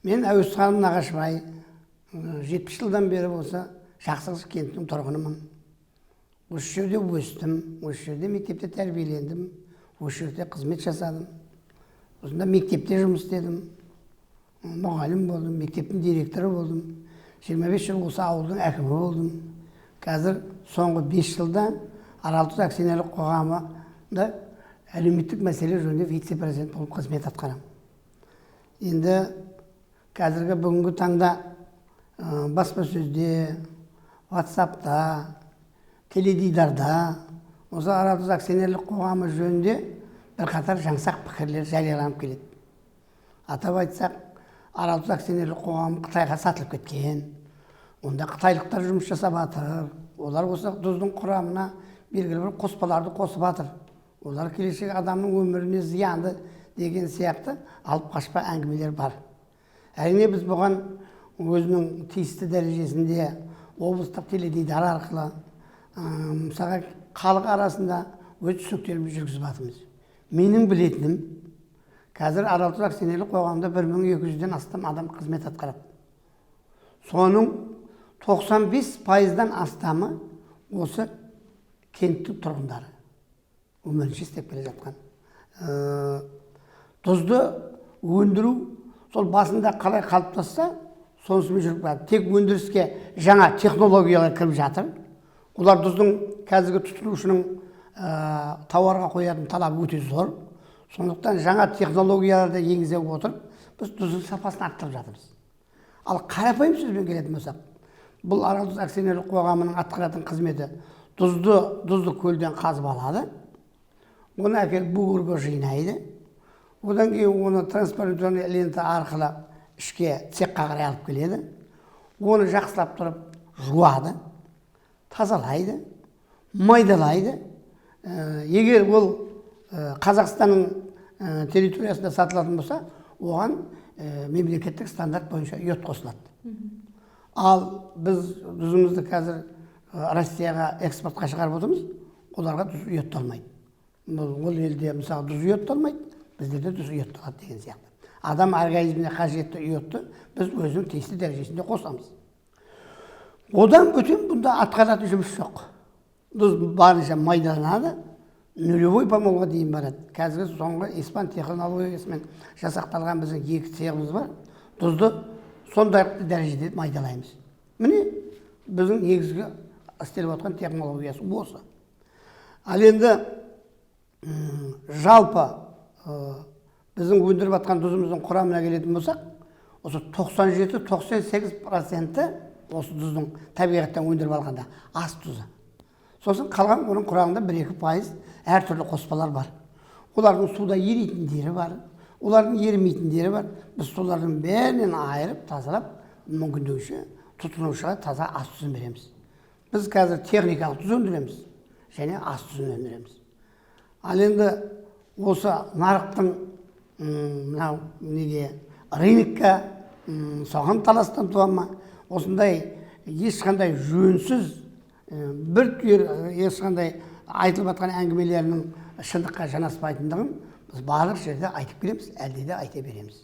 Мен Әуесхан Нағашыбай, 70 жылдан бері болса Жақсықызы кентінің тұрғынымын. Осы жерде өстім, осы жерде мектепте тәрбиелендім, осы жерде қызмет жасадым. Осында мектепте жұмыс істедім, мұғалім болдым, мектептің директоры болдым. 25 жыл осы ауылдың әкімі болдым. Қазір соңғы 5 жылда Аралтұз акционерлік қоғамында әлеуметтік мәселе жөнінде вице-президент болып қызмет атқарамын. Енді қазіргі бүгінгі таңда баспасөзде, WhatsApp'та, теледидарда осы Аралтұз акционерлік қоғамы жөнінде бірқатар жаңсақ пікірлер жарияланып келеді. Атап айтсақ, Аралтұз акционерлік қоғамы Қытайға сатылып кеткен. Онда қытайлықтар жұмыс жасап жатыр. Олар осы тұздың құрамына белгілі бір қоспаларды қосып жатыр. Олар келешек адамның өміріне зиянды деген сияқты алып қашпа әңгімелер бар. Әрине біз бұған өзінің тиісті дәрежесінде облыстық теледидар арқылы мысалға халық арасында өз түсініктерімізді жүргізіп жатырмыз. Менің білетінім, қазір Аралтұз акционерлік қоғамында 1200-ден астам адам қызмет атқарады. Соның 95%-дан астамы осы кенттің тұрғындары. Өмірінше істеп келе жатқан. Тұзды өндіру сол басында қалай қалыптасса, сонысымен жүріп келеді. Тек өндіріске жаңа технологиялар кіріп жатыр. Олар тұздың қазіргі тұтынушының тауарға қоятын талабы өте зор. Сондықтан жаңа технологияларды енгізе отырып, біз тұздың сапасын арттырып жатырмыз. Ал қарапайым сөзбен келетін болсақ, бұл Аралтұз акционерлік қоғамының атқаратын қызметі тұзды көлден қазып алады, оны әкеліп бугырға жинайды, одан кейін оны транспортный лента арқылы ішке цехқа қарай алып келеді, оны жақсылап тұрып жуады, тазалайды, майдалайды. Егер ол Қазақстанның территориясында сатылатын болса, оған мемлекеттік стандарт бойынша йод қосылады. Ал біз тұзымызды қазір Россияға экспортқа шығарып отырмыз, оларға тұз йодталмайды. Ол елде мысалы тұз йодталмайды, біздерде тұз йодталады деген сияқты. Адам организміне қажетті йодты біз өзінің тиісті дәрежесінде қосамыз. Одан бөтен бұнда атқаратын жұмыс жоқ. Тұз барынша майдаланады, нулевой помолға дейін барады. Қазіргі соңғы испан технологиясымен жасақталған біздің 2 цехымыз бар. Тұзды сондай дәрежеде майдалаймыз. Міне біздің негізгі істеліп отқан технологиясы осы. Ал енді жалпы біздің өндіріп жатқан тұзымыздың құрамына келетін болсақ, осы 97-98% осы тұздың табиғаттан өндіріп алғанда ас тұзы. Сосын қалған оның құрамында 1-2% әртүрлі қоспалар бар. Олардың суда еритіндері бар, олардың ерімейтіндері бар. Біз солардың бәрінен айырып, тазалап, мүмкіндігінше тұтынушыға таза ас тұзын береміз. Біз қазір техникалық тұз өндіреміз, және ас тұзын өндіреміз. Ал енді осы нарықтың рынокқа соған таластан туа ма, осындай ешқандай жөнсіз ешқандай айтылып жатқан әңгімелерінің шындыққа жанаспайтындығын біз барлық жерде айтып келеміз, әлде де айта береміз.